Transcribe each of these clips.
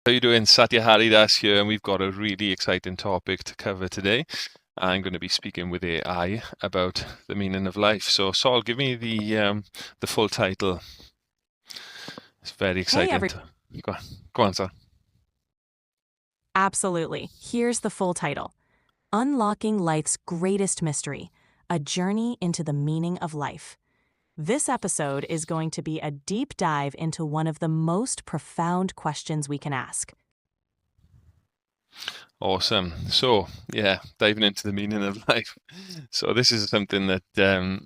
How you doing? Satya Haridas here, and we've got a really exciting topic to cover today. I'm going to be speaking with AI about the meaning of life. So, Saul, give me the full title. It's very Hey, exciting. Go on, go on, Saul. absolutely. Here's the full title: Unlocking Life's Greatest Mystery, A Journey into the Meaning of Life. This episode is going to be a deep dive into one of the most profound questions we can ask. Awesome. So, yeah, diving into the meaning of life. So, this is something that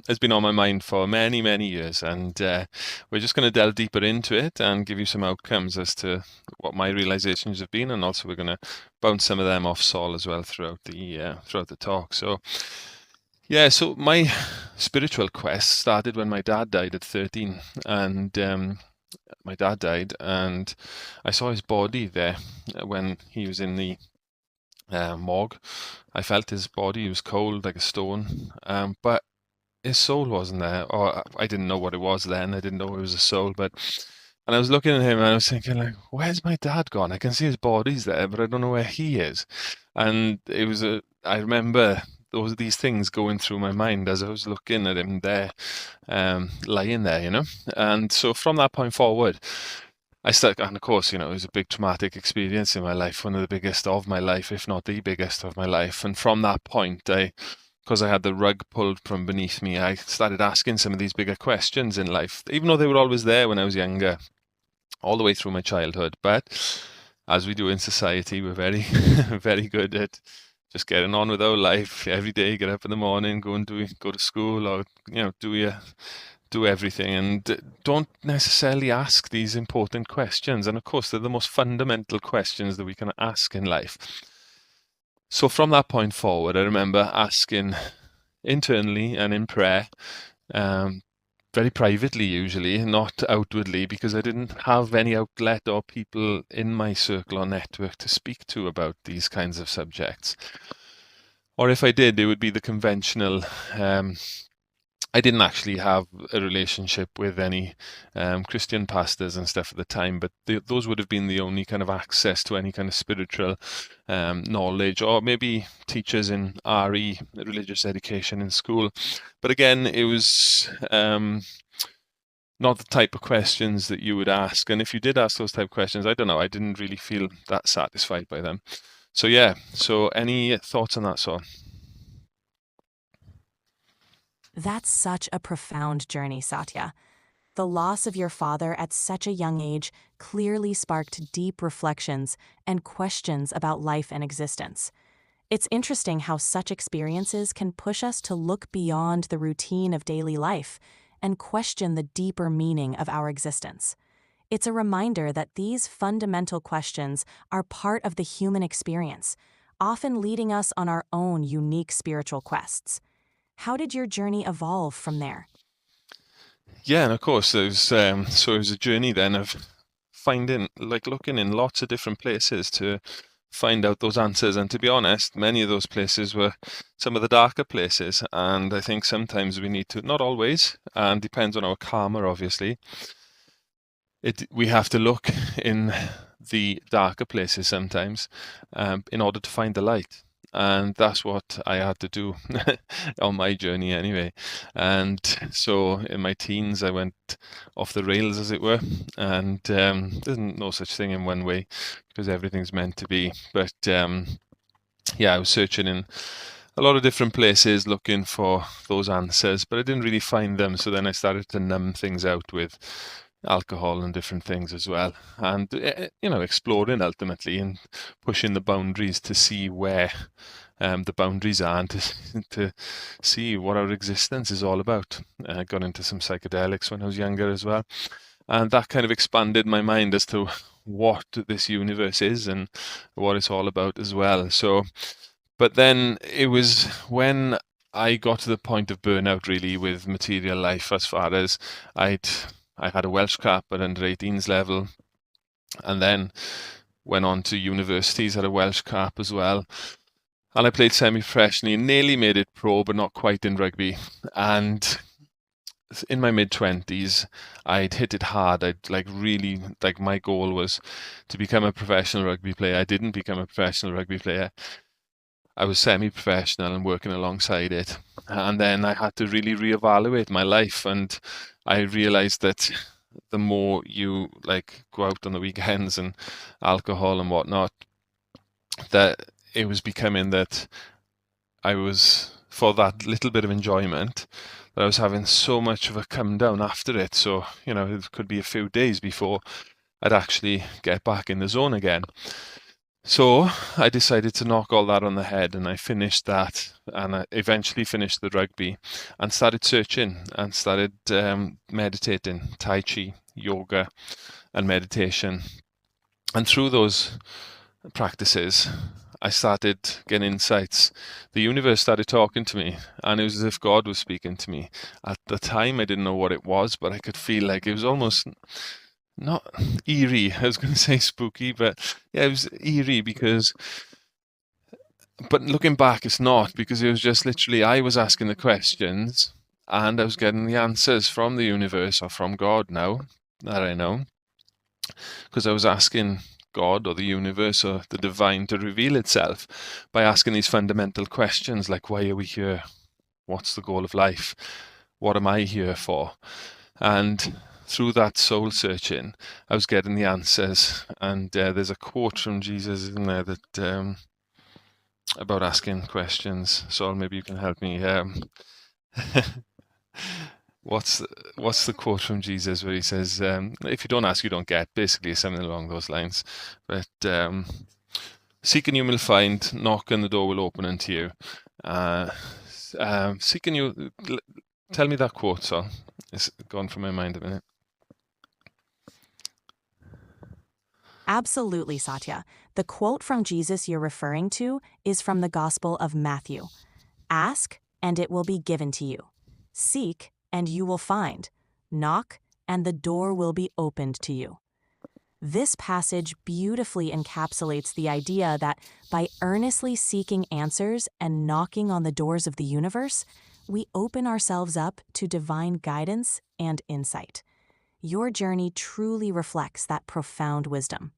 has been on my mind for many, many years, and we're just going to delve deeper into it and give you some outcomes as to what my realizations have been, and also we're going to bounce some of them off Saul as well throughout the talk. So, yeah, so my spiritual quest started when my dad died at 13, and my dad died, and I saw his body there when he was in the morgue. I felt his body; he was cold like a stone, but his soul wasn't there, or I didn't know what it was then. I didn't know it was a soul, but and I was looking at him and I was thinking like, where's my dad gone? I can see his body's there, but I don't know where he is. And I remember these things going through my mind as I was looking at him there, lying there, you know. And so from that point forward, and of course, you know, it was a big traumatic experience in my life, one of the biggest of my life, if not the biggest of my life. And from that point, because I had the rug pulled from beneath me, I started asking some of these bigger questions in life, even though they were always there when I was younger, all the way through my childhood. But as we do in society, we're very, very good at just getting on with our life every day. Get up in the morning, go to school, or do everything, and don't necessarily ask these important questions. And of course, they're the most fundamental questions that we can ask in life. So from that point forward, I remember asking internally and in prayer, um, very privately usually, not outwardly, because I didn't have any outlet or people in my circle or network to speak to about these kinds of subjects. Or if I did, it would be the conventional. I didn't actually have a relationship with any Christian pastors and stuff at the time, but those would have been the only kind of access to any kind of spiritual knowledge, or maybe teachers in RE, religious education in school. But again, it was not the type of questions that you would ask. And if you did ask those type of questions, I don't know, I didn't really feel that satisfied by them. So yeah, so any thoughts on that, Saul? That's such a profound journey, Satya. The loss of your father at such a young age clearly sparked deep reflections and questions about life and existence. It's interesting how such experiences can push us to look beyond the routine of daily life and question the deeper meaning of our existence. It's a reminder that these fundamental questions are part of the human experience, often leading us on our own unique spiritual quests. How did your journey evolve from there? Yeah, and of course, it was a journey then of finding, like looking in lots of different places to find out those answers. And to be honest, many of those places were some of the darker places. And I think sometimes we need to, not always, and depends on our karma, obviously. We have to look in the darker places sometimes, in order to find the light. And that's what I had to do on my journey anyway. And so in my teens, I went off the rails, as it were. And there's no such thing in one way, because everything's meant to be. But yeah, I was searching in a lot of different places looking for those answers, but I didn't really find them. So then I started to numb things out with alcohol and different things as well, and exploring ultimately and pushing the boundaries to see where the boundaries are, and to see what our existence is all about. I got into some psychedelics when I was younger as well, and that kind of expanded my mind as to what this universe is and what it's all about as well. So, but then it was when I got to the point of burnout really with material life, as far as I'd I had a Welsh Cup at under 18s level, and then went on to universities, had a Welsh Cup as well. And I played semi-professionally, nearly made it pro, but not quite in rugby. And in my mid-20s, I'd hit it hard. I'd like really like my goal was to become a professional rugby player. I didn't become a professional rugby player. I was semi-professional and working alongside it. And then I had to really reevaluate my life, and I realized that the more you like go out on the weekends and alcohol and whatnot, that it was becoming that I was, for that little bit of enjoyment, that I was having so much of a come down after it. So, it could be a few days before I'd actually get back in the zone again. So I decided to knock all that on the head, and I finished that, and I eventually finished the rugby and started searching and started meditating, Tai Chi, yoga, and meditation. And through those practices, I started getting insights. The universe started talking to me, and it was as if God was speaking to me. At the time, I didn't know what it was, but I could feel like it was almost not eerie. I was going to say spooky, but yeah, it was eerie but looking back, it's not, because it was just literally I was asking the questions and I was getting the answers from the universe, or from God now that I know, because I was asking God or the universe or the divine to reveal itself by asking these fundamental questions like, why are we here? What's the goal of life? What am I here for? And through that soul searching, I was getting the answers. And there's a quote from Jesus, isn't there, that about asking questions. Saul, maybe you can help me. What's the quote from Jesus where he says, "If you don't ask, you don't get." Basically, something along those lines. But seek and you will find. Knock and the door will open unto you. Seek and you. Tell me that quote, Saul. It's gone from my mind a minute. Absolutely, Satya. The quote from Jesus you're referring to is from the Gospel of Matthew. Ask, and it will be given to you. Seek, and you will find. Knock, and the door will be opened to you. This passage beautifully encapsulates the idea that by earnestly seeking answers and knocking on the doors of the universe, we open ourselves up to divine guidance and insight. Your journey truly reflects that profound wisdom.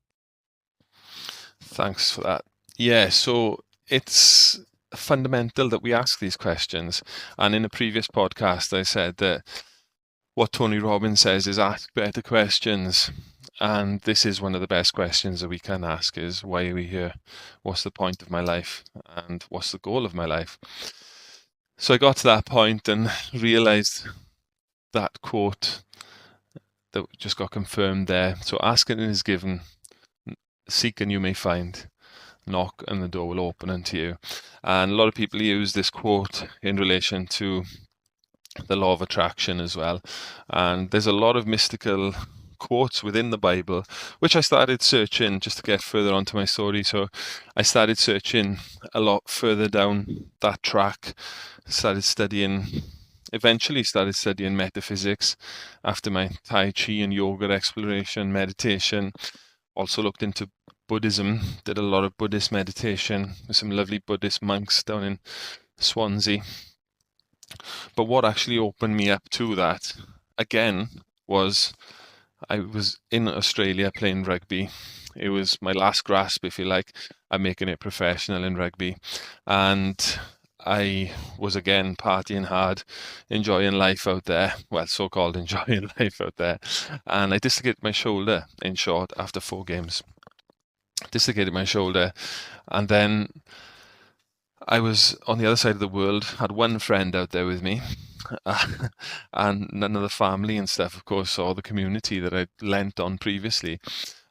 Thanks for that. Yeah, so it's fundamental that we ask these questions. And in a previous podcast, I said that what Tony Robbins says is ask better questions. And this is one of the best questions that we can ask, is why are we here? What's the point of my life? And what's the goal of my life? So I got to that point and realized that quote that just got confirmed there. So ask and it is given, seek and you may find, knock and the door will open unto you. And a lot of people use this quote in relation to the law of attraction as well. And there's a lot of mystical quotes within the Bible, which I started searching just to get further onto my story. So I started searching a lot further down that track, eventually started studying metaphysics after my Tai Chi and yoga exploration, meditation. Also looked into Buddhism, did a lot of Buddhist meditation with some lovely Buddhist monks down in Swansea. But what actually opened me up to that, again, was I was in Australia playing rugby. It was my last grasp, if you like, at making it professional in rugby. And I was again partying hard, enjoying life out there. Well, so-called enjoying life out there. And I dislocated my shoulder, in short, after 4 games. Dislocated my shoulder. And then I was on the other side of the world, had one friend out there with me, and none of the family and stuff, of course, or the community that I'd lent on previously.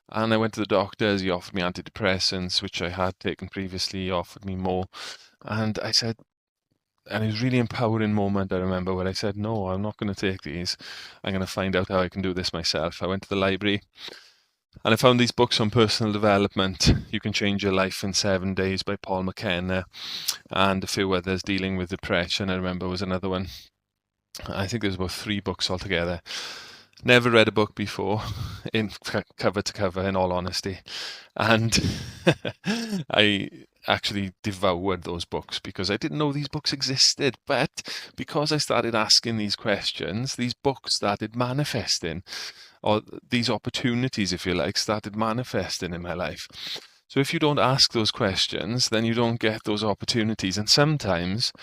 And I went to the doctors. He offered me antidepressants, which I had taken previously. He offered me more. And I said, and it was a really empowering moment, I remember, where I said, no, I'm not going to take these. I'm going to find out how I can do this myself. I went to the library and I found these books on personal development. You Can Change Your Life in 7 Days by Paul McKenna, and a few others dealing with depression, I remember, was another one. I think there's about 3 books altogether. Never read a book before, in cover to cover, in all honesty. And I actually devoured those books because I didn't know these books existed. But because I started asking these questions, these books started manifesting, or these opportunities, if you like, started manifesting in my life. So if you don't ask those questions, then you don't get those opportunities. And sometimes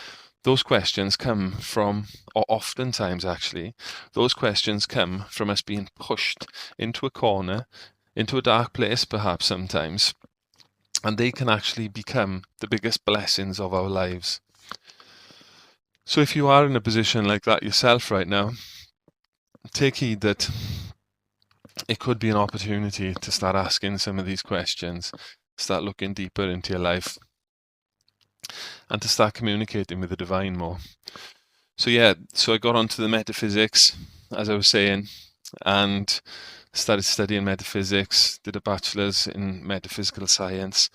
those questions come from, or oftentimes actually, those questions come from us being pushed into a corner, into a dark place, perhaps sometimes, and they can actually become the biggest blessings of our lives. So if you are in a position like that yourself right now, take heed that it could be an opportunity to start asking some of these questions, start looking deeper into your life, and to start communicating with the divine more. So I got onto the metaphysics, as I was saying, and started studying metaphysics, did a bachelor's in metaphysical science,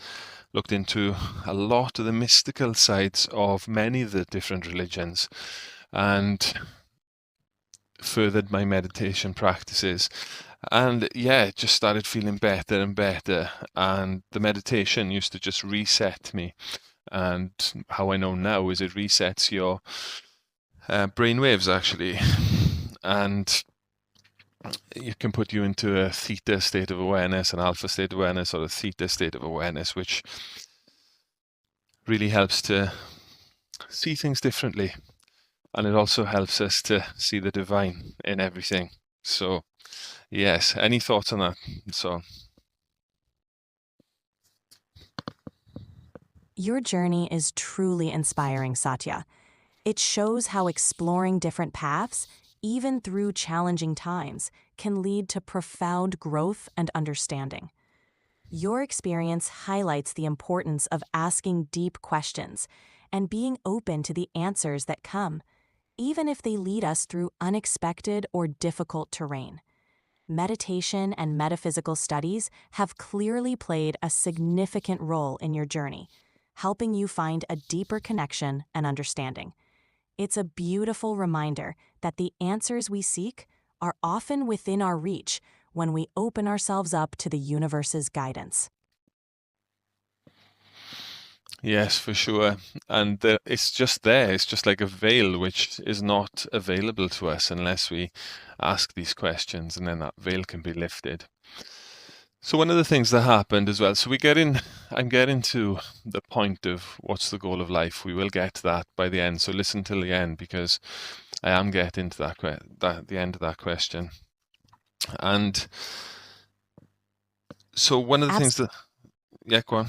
looked into a lot of the mystical sides of many of the different religions, and furthered my meditation practices. And it just started feeling better and better. And the meditation used to just reset me. And how I know now is it resets your brain waves, actually. And it can put you into a theta state of awareness, an alpha state of awareness, or a theta state of awareness, which really helps to see things differently. And it also helps us to see the divine in everything. So, yes, any thoughts on that? So, Your journey is truly inspiring, Satya. It shows how exploring different paths, even through challenging times, can lead to profound growth and understanding. Your experience highlights the importance of asking deep questions and being open to the answers that come, even if they lead us through unexpected or difficult terrain. Meditation and metaphysical studies have clearly played a significant role in your journey, helping you find a deeper connection and understanding. It's a beautiful reminder that the answers we seek are often within our reach when we open ourselves up to the universe's guidance. yes, for sure. And it's just there. It's just like a veil which is not available to us unless we ask these questions, and then that veil can be lifted. So one of the things that happened as well, I'm getting to the point of what's the goal of life. We will get to that by the end. So listen till the end, because I am getting to the end of that question. And so one of the things that, go on.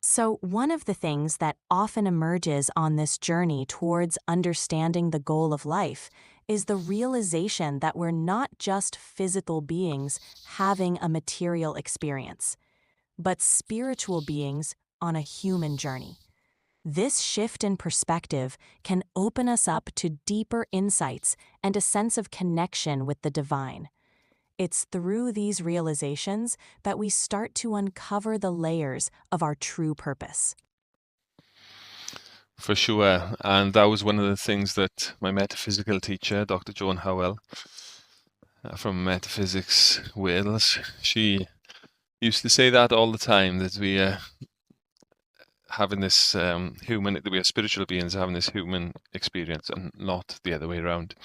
So, one of the things that often emerges on this journey towards understanding the goal of life is the realization that we're not just physical beings having a material experience, but spiritual beings on a human journey. This shift in perspective can open us up to deeper insights and a sense of connection with the divine. It's through these realizations that we start to uncover the layers of our true purpose. For sure. And that was one of the things that my metaphysical teacher, Dr. Joan Howell, from Metaphysics Wales, she used to say that all the time, that we are having this that we are spiritual beings having this human experience and not the other way around.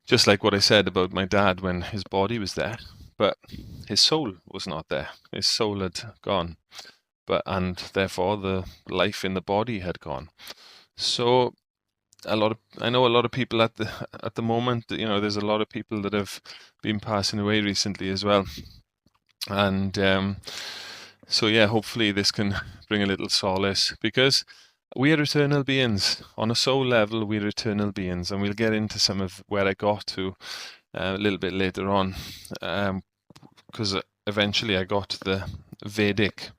Just like what I said about my dad when his body was there, but his soul was not there. His soul had gone, and therefore the life in the body had gone. So I know a lot of people at the moment, there's a lot of people that have been passing away recently as well. And hopefully this can bring a little solace, because we are eternal beings. On a soul level, we're eternal beings, and we'll get into some of where I got to a little bit later on, because eventually I got to the Vedic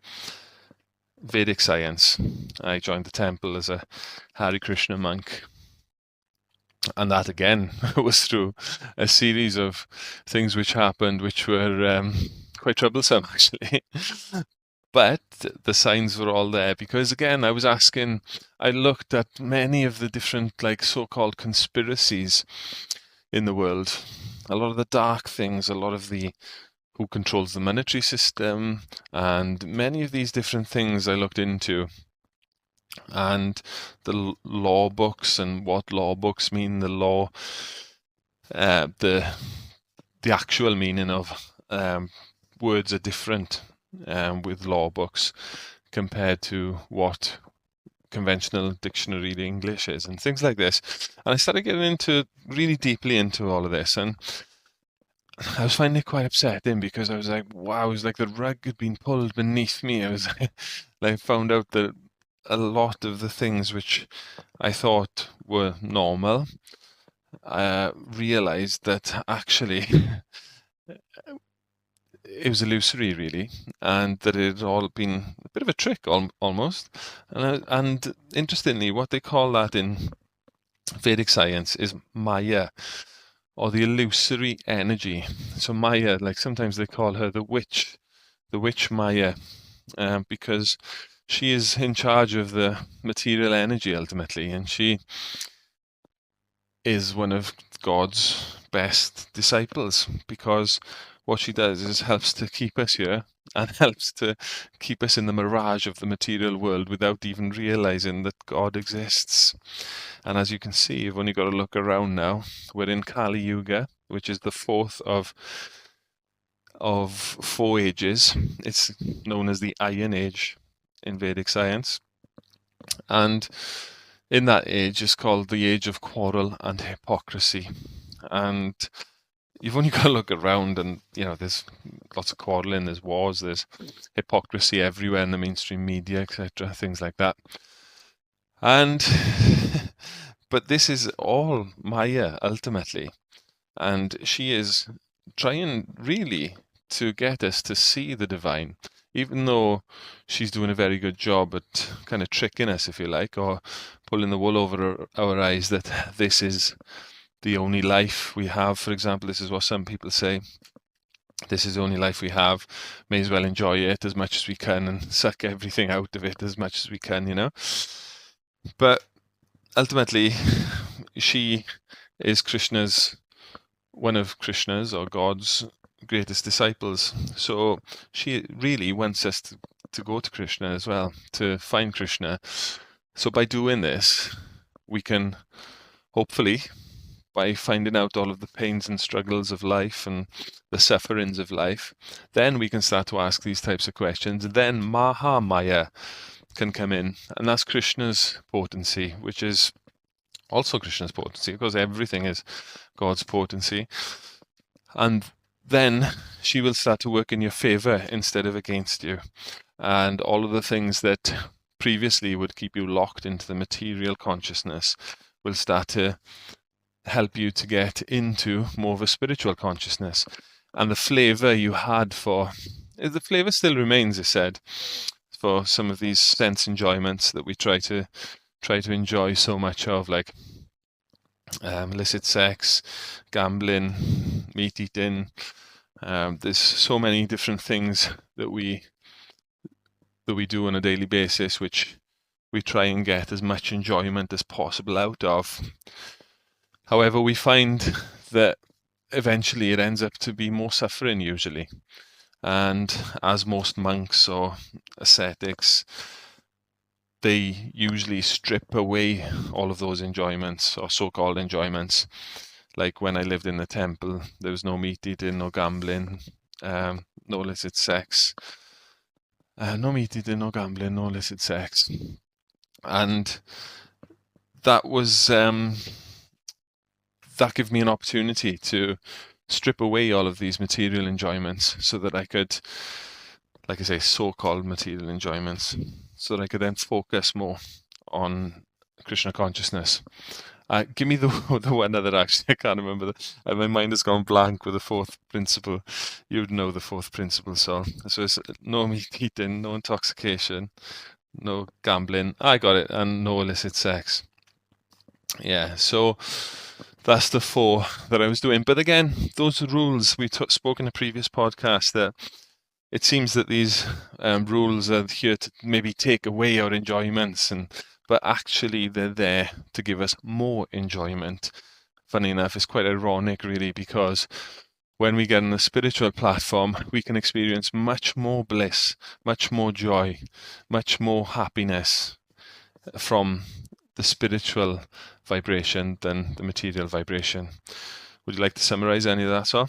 science. I joined the temple as a Hare Krishna monk. And that again was through a series of things which happened, which were quite troublesome, actually. But the signs were all there because, again, I looked at many of the different, like, so-called conspiracies in the world. A lot of the dark things, a lot of the who controls the monetary system, and many of these different things I looked into. And the law books and what law books mean, the actual meaning of words are different with law books compared to what conventional dictionary English is and things like this. And I started getting really deeply into all of this, and I was finding it quite upsetting because I was like, wow, it was like the rug had been pulled beneath me. I was like, found out that a lot of the things which I thought were normal, I realized that actually it was illusory, really, and that it had all been a bit of a trick, almost. And interestingly, what they call that in Vedic science is Maya, or the illusory energy. So Maya, like sometimes they call her the witch Maya, because she is in charge of the material energy ultimately, and she is one of God's best disciples because what she does is helps to keep us here and helps to keep us in the mirage of the material world without even realizing that God exists. And as you can see, you've only got to look around now. We're in Kali Yuga, which is the fourth of four ages. It's known as the Iron Age in Vedic science. And in that age is called the age of quarrel and hypocrisy. And you've only got to look around and, there's lots of quarreling, there's wars, there's hypocrisy everywhere in the mainstream media, etc., things like that. And, but this is all Maya ultimately. And she is trying really to get us to see the divine, even though she's doing a very good job at kind of tricking us, if you like, or pulling the wool over our eyes that this is the only life we have. For example, this is what some people say. This is the only life we have. May as well enjoy it as much as we can and suck everything out of it as much as we can. But ultimately, she is one of Krishna's or God's greatest disciples. So she really wants us to go to Krishna as well, to find Krishna. So by doing this, we can hopefully, by finding out all of the pains and struggles of life and the sufferings of life, then we can start to ask these types of questions. Then Mahamaya can come in, and that's Krishna's potency, which is also Krishna's potency, because everything is God's potency. And then she will start to work in your favor instead of against you. And all of the things that previously would keep you locked into the material consciousness will start to help you to get into more of a spiritual consciousness. And the flavor you had the flavor still remains, it said, for some of these sense enjoyments that we try to enjoy so much of, like illicit sex, gambling, meat eating. There's so many different things that we do on a daily basis, which we try and get as much enjoyment as possible out of. However, we find that eventually it ends up to be more suffering usually. And as most monks or ascetics, they usually strip away all of those enjoyments or so-called enjoyments. Like when I lived in the temple, there was no meat eating, no gambling, no illicit sex. No meat eating, no gambling, no illicit sex. And that was that gave me an opportunity to strip away all of these material enjoyments so that I could, like I say, so-called material enjoyments, so that I could then focus more on Krishna consciousness. Give me the one other, actually. I can't remember. My mind has gone blank with the fourth principle. You would know the fourth principle, so it's no meat eating, no intoxication, no gambling. I got it. And no illicit sex. Yeah, so that's the four that I was doing. But again, those rules we spoke in a previous podcast that it seems that these rules are here to maybe take away our enjoyments, but actually they're there to give us more enjoyment. Funny enough, it's quite ironic, really, because when we get on a spiritual platform, we can experience much more bliss, much more joy, much more happiness from the spiritual vibration than the material vibration. Would you like to summarize any of that, sir?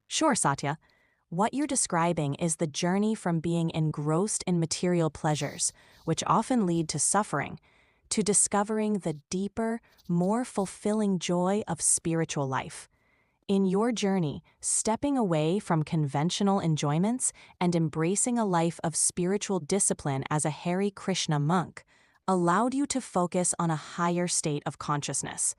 Sure, Satya. What you're describing is the journey from being engrossed in material pleasures, which often lead to suffering, to discovering the deeper, more fulfilling joy of spiritual life. In your journey, stepping away from conventional enjoyments and embracing a life of spiritual discipline as a Hare Krishna monk allowed you to focus on a higher state of consciousness.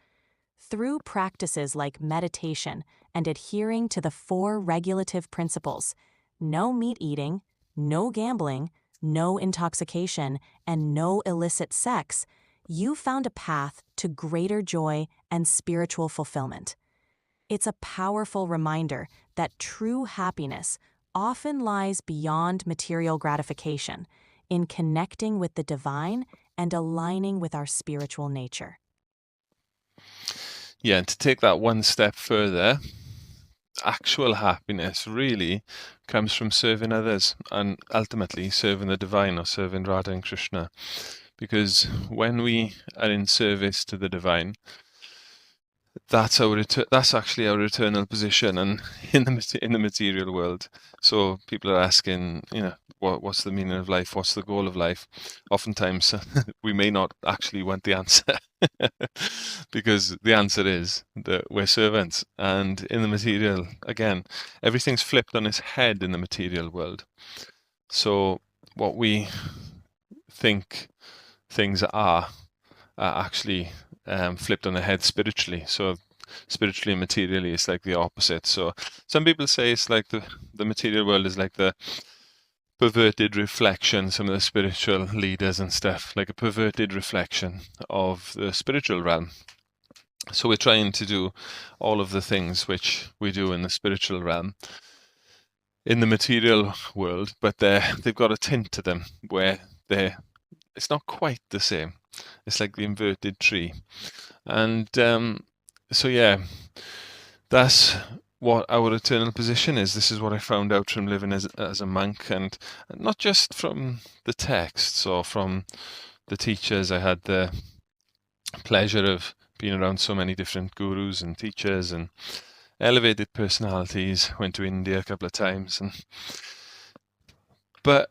Through practices like meditation and adhering to the 4 regulative principles, no meat eating, no gambling, no intoxication, and no illicit sex, you found a path to greater joy and spiritual fulfillment. It's a powerful reminder that true happiness often lies beyond material gratification, in connecting with the divine and aligning with our spiritual nature. Yeah, and to take that one step further, actual happiness really comes from serving others and ultimately serving the divine or serving Radha and Krishna. Because when we are in service to the divine, that's actually our eternal position and in the material world. So people are asking, what's the meaning of life? What's the goal of life? Oftentimes we may not actually want the answer because the answer is that we're servants. And in the material, again, everything's flipped on its head in the material world. So what we think things are actually flipped on the head spiritually. So spiritually and materially, it's like the opposite. So some people say it's like the material world is like the perverted reflection, some of the spiritual leaders and stuff, like a perverted reflection of the spiritual realm. So we're trying to do all of the things which we do in the spiritual realm in the material world, but they've got a tint to them where it's not quite the same. It's like the inverted tree. And so, yeah, that's what our eternal position is. This is what I found out from living as a monk, and not just from the texts or from the teachers. I had the pleasure of being around so many different gurus and teachers and elevated personalities. Went to India a couple of times, but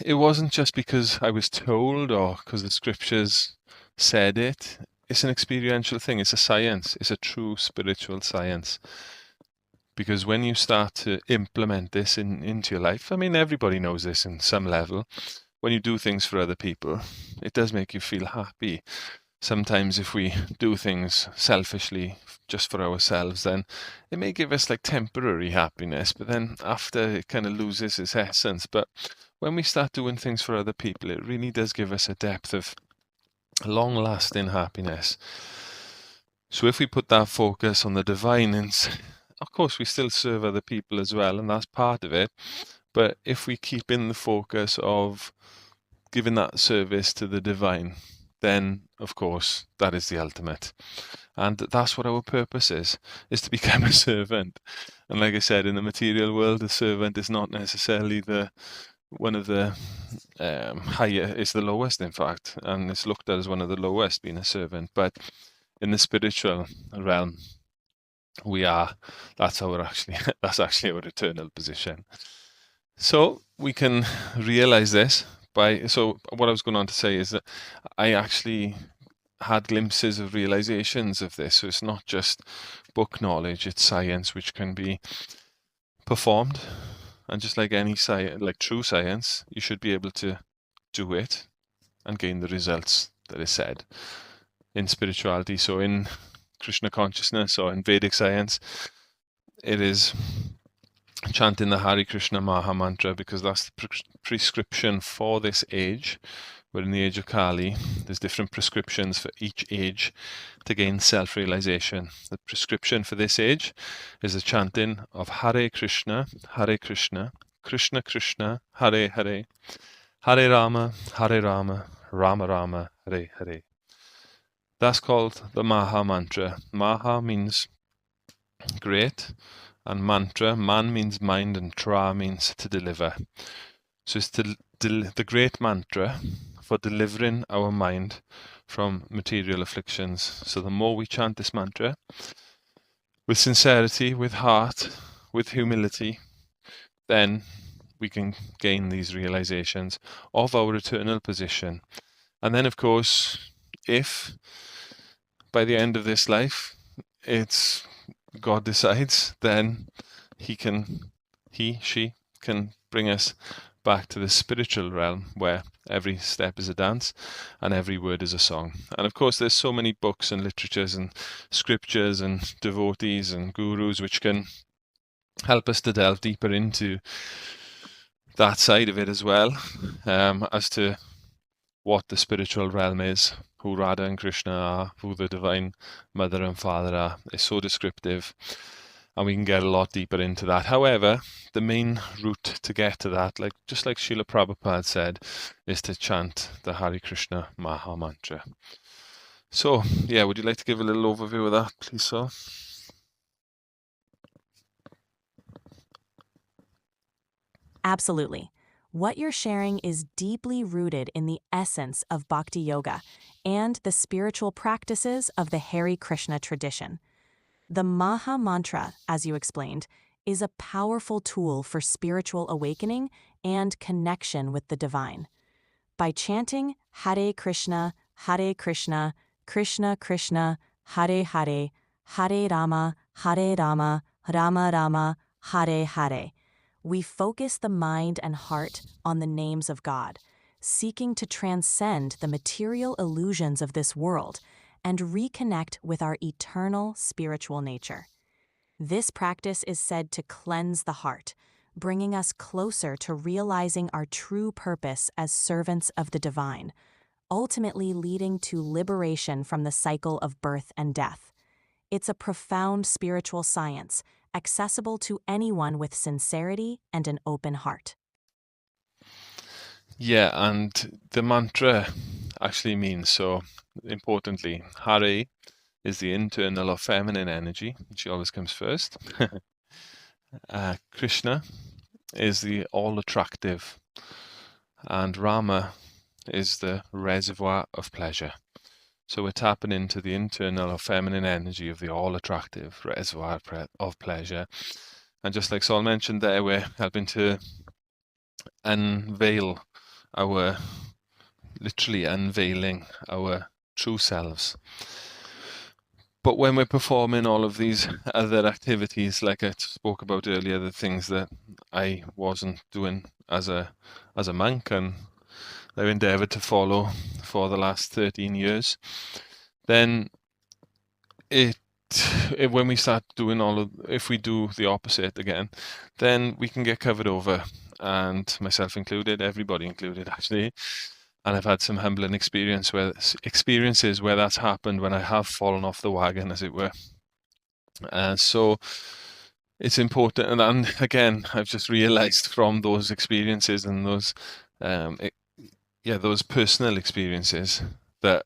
it wasn't just because I was told or because the scriptures said it. It's an experiential thing. It's a science. It's a true spiritual science. Because when you start to implement this into your life, I mean, everybody knows this in some level. When you do things for other people, it does make you feel happy. Sometimes if we do things selfishly just for ourselves, then it may give us like temporary happiness, but then after it kind of loses its essence. But when we start doing things for other people, it really does give us a depth of long-lasting happiness. So if we put that focus on the divine, and of course we still serve other people as well, and that's part of it, but if we keep in the focus of giving that service to the divine, then of course that is the ultimate. And that's what our purpose is to become a servant. And like I said, in the material world, a servant is not necessarily one of the higher, it's the lowest, in fact, and it's looked at as one of the lowest, being a servant. But in the spiritual realm, that's actually our eternal position. So we can realize this so what I was going on to say is that I actually had glimpses of realizations of this. So it's not just book knowledge, it's science which can be performed. And just like any science, like true science, you should be able to do it and gain the results that is said. In spirituality, so in Krishna consciousness or in Vedic science, it is chanting the Hare Krishna Maha Mantra, because that's the prescription for this age, we're in the age of Kali. There's different prescriptions for each age to gain self-realization. The prescription for this age is the chanting of Hare Krishna, Krishna Krishna, Hare Hare, Hare Rama, Rama Rama, Hare Hare. That's called the Maha Mantra. Maha means great, and mantra, man means mind, and tra means to deliver. So it's the great mantra for delivering our mind from material afflictions. So the more we chant this mantra with sincerity, with heart, with humility, then we can gain these realizations of our eternal position. And then, of course, if by the end of this life it's God decides, then she can bring us back to the spiritual realm where every step is a dance and every word is a song. And of course, there's so many books and literatures and scriptures and devotees and gurus which can help us to delve deeper into that side of it as well, as to what the spiritual realm is, who Radha and Krishna are, who the Divine Mother and Father are. It's so descriptive, and we can get a lot deeper into that. However, the main route to get to that, just like Srila Prabhupada said, is to chant the Hare Krishna Maha Mantra. So, yeah, would you like to give a little overview of that, please, sir? Absolutely. What you're sharing is deeply rooted in the essence of Bhakti Yoga and the spiritual practices of the Hare Krishna tradition. The Maha Mantra, as you explained, is a powerful tool for spiritual awakening and connection with the divine. By chanting Hare Krishna, Krishna Krishna, Hare Hare, Hare Rama, Rama Rama, Hare Hare, we focus the mind and heart on the names of God, seeking to transcend the material illusions of this world and reconnect with our eternal spiritual nature. This practice is said to cleanse the heart, bringing us closer to realizing our true purpose as servants of the divine, ultimately leading to liberation from the cycle of birth and death. It's a profound spiritual science, accessible to anyone with sincerity and an open heart. Yeah, and the mantra actually means, so importantly, Hare is the internal or feminine energy. She always comes first. Krishna is the all-attractive, and Rama is the reservoir of pleasure. So we're tapping into the internal or feminine energy of the all-attractive reservoir of pleasure. And just like Saul mentioned there, we're helping to literally unveiling our true selves. But when we're performing all of these other activities, like I spoke about earlier, the things that I wasn't doing as a monk and I've endeavored to follow for the last 13 years, then when we start doing if we do the opposite again, then we can get covered over, and myself included, everybody included actually. And I've had some humbling experiences where that's happened, when I have fallen off the wagon, as it were. So it's important, and again, I've just realized from those experiences and those personal experiences, that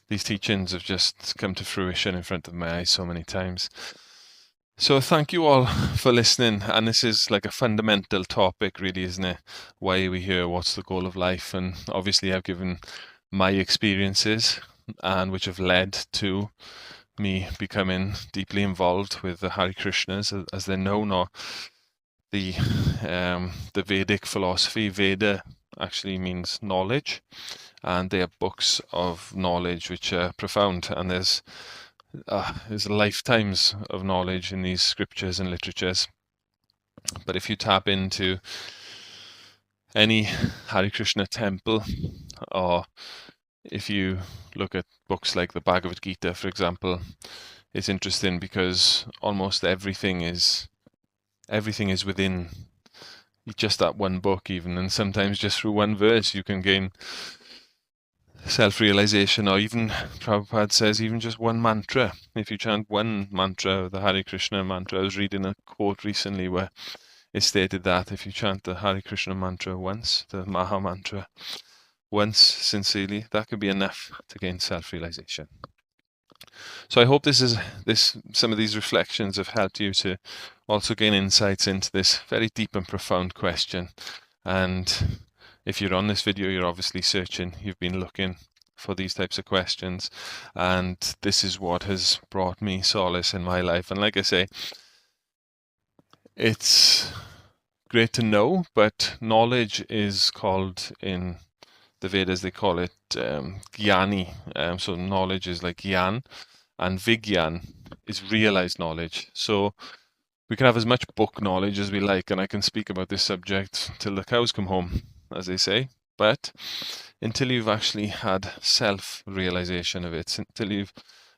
these teachings have just come to fruition in front of my eyes so many times. So thank you all for listening, and this is like a fundamental topic, really, isn't it? Why are we here? What's the goal of life? And obviously I've given my experiences, and which have led to me becoming deeply involved with the Hare Krishnas, as they're known, or the Vedic philosophy. Veda actually means knowledge, and they are books of knowledge which are profound, and there's lifetimes of knowledge in these scriptures and literatures. But if you tap into any Hare Krishna temple, or if you look at books like the Bhagavad Gita, for example, it's interesting because almost everything is within just that one book, even, and sometimes just through one verse you can gain self-realization, or even Prabhupada says even just one mantra. If you chant one mantra, the Hare Krishna mantra, I was reading a quote recently where it stated that if you chant the Hare Krishna mantra once, the Maha mantra once sincerely, that could be enough to gain self-realization. So I hope some of these reflections have helped you to also gain insights into this very deep and profound question. And if you're on this video, you're obviously searching, you've been looking for these types of questions, and this is what has brought me solace in my life. And like I say, it's great to know, but knowledge is called, in the Vedas, they call it jnani. So knowledge is like gyan, and vigyan is realized knowledge. So we can have as much book knowledge as we like, and I can speak about this subject till the cows come home, as they say. But until you've actually had self-realization of it, until you've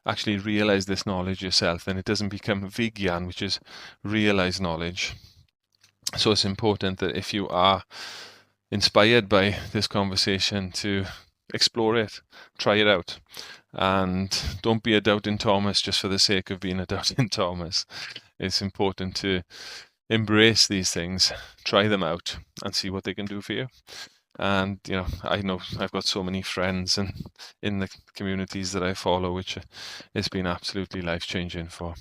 actually realized this knowledge yourself, then it doesn't become vigyan, which is realized knowledge. So it's important that if you are inspired by this conversation, to explore it, try it out, and don't be a doubting Thomas just for the sake of being a doubting Thomas. It's important to embrace these things, try them out, and see what they can do for you. And I know I've got so many friends and in the communities that I follow, which it's been absolutely life-changing for.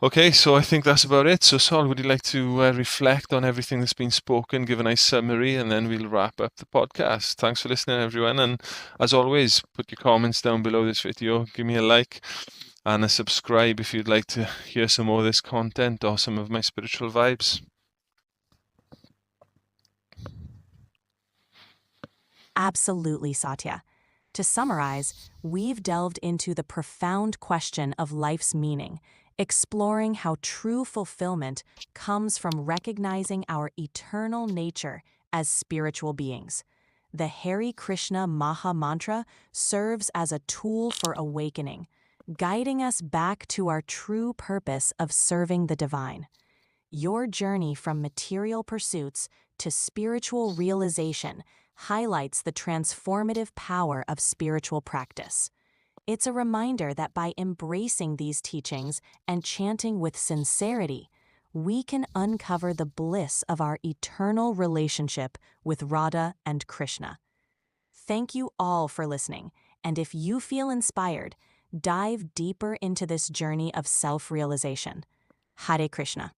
Okay, so I think that's about it. So Sol, would you like to reflect on everything that's been spoken, give a nice summary, and then we'll wrap up the podcast. Thanks for listening, everyone. And as always, put your comments down below this video. Give me a like and a subscribe if you'd like to hear some more of this content or some of my spiritual vibes. Absolutely, Satya. To summarize, we've delved into the profound question of life's meaning, exploring how true fulfillment comes from recognizing our eternal nature as spiritual beings. The Hare Krishna Maha Mantra serves as a tool for awakening, guiding us back to our true purpose of serving the divine. Your journey from material pursuits to spiritual realization highlights the transformative power of spiritual practice. It's a reminder that by embracing these teachings and chanting with sincerity, we can uncover the bliss of our eternal relationship with Radha and Krishna. Thank you all for listening, and if you feel inspired, dive deeper into this journey of self-realization. Hare Krishna.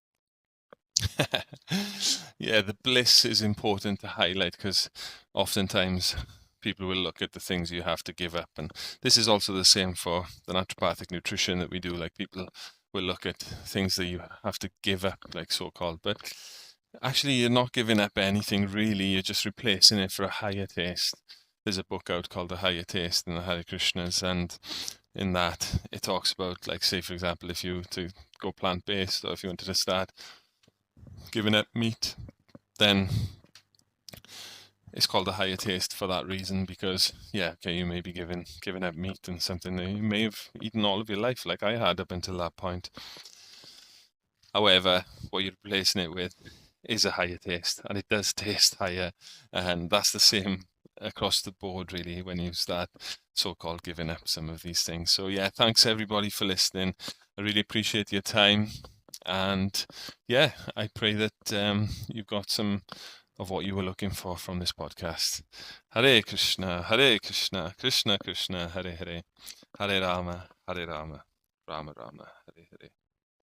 Yeah, the bliss is important to highlight, because oftentimes people will look at the things you have to give up. And this is also the same for the naturopathic nutrition that we do. Like, people will look at things that you have to give up, like so-called. But actually, you're not giving up anything, really. You're just replacing it for a higher taste. There's a book out called The Higher Taste in the Hare Krishnas, and in that it talks about, like, say, for example, if you were to go plant-based, or if you wanted to start giving up meat, then it's called a higher taste for that reason, because you may be giving up meat and something that you may have eaten all of your life, like I had up until that point. However, what you're replacing it with is a higher taste, and it does taste higher, and that's the same across the board, really, when you start so-called giving up some of these things. So thanks everybody for listening. I really appreciate your time. And I pray that you got some of what you were looking for from this podcast. Hare Krishna, Krishna Krishna, Hare Hare, Hare Rama, Rama Rama, Hare Hare.